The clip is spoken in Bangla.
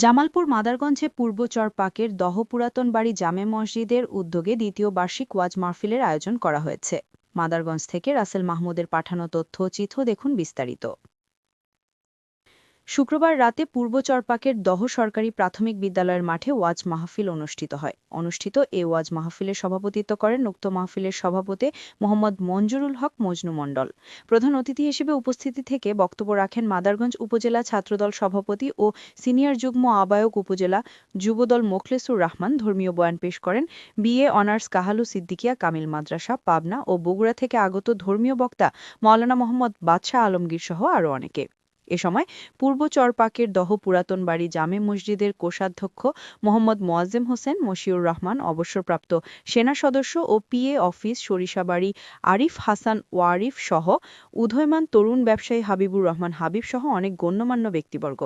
জামালপুর মাদারগঞ্জে পূর্বচর পাকের দহ পুরাতন বাড়ি জামে মসজিদের উদ্যোগে দ্বিতীয় বার্ষিক ওয়াজ মাহফিলের আয়োজন করা হয়েছে। মাদারগঞ্জ থেকে রাসেল মাহমুদের পাঠানো তথ্য চিত্র দেখুন বিস্তারিত। শুক্রবার রাতে পূর্ব চরপাকের দহ সরকারি প্রাথমিক বিদ্যালয়ের মাঠে ওয়াজ মাহফিল অনুষ্ঠিত এই ওয়াজ মাহফিলের সভাপতিত্ব করেন উক্ত মাহফিলের সভাপতি মোহাম্মদ মঞ্জুরুল হক মজনু মণ্ডল। প্রধান অতিথি হিসেবে উপস্থিতি থেকে বক্তব্য রাখেন মাদারগঞ্জ উপজেলা ছাত্রদল সভাপতি ও সিনিয়র যুগ্ম আহ্বায়ক উপজেলা যুবদল মোখলেসুর রহমান। ধর্মীয় বয়ান পেশ করেন বিএ অনার্স কাহালু সিদ্দিকিয়া কামিল মাদ্রাসা পাবনা ও বগুড়া থেকে আগত ধর্মীয় বক্তা মাওলানা মোহাম্মদ বাদশাহ আলমগীর সহ আরও অনেকে। এ সময় পূর্ব চরপাকের দহ পুরাতন বাড়ি জামে মসজিদের কোষাধ্যক্ষ মোহাম্মদ মোয়াজ্জেম হোসেন মশিউর রহমান, অবসরপ্রাপ্ত সেনা সদস্য ও পিএ অফিস সরিষাবাড়ি আরিফ হাসান ওয়ারিফ সহ উদীয়মান তরুণ ব্যবসায়ী হাবিবুর রহমান হাবিব সহ অনেক গণ্যমান্য ব্যক্তিবর্গ।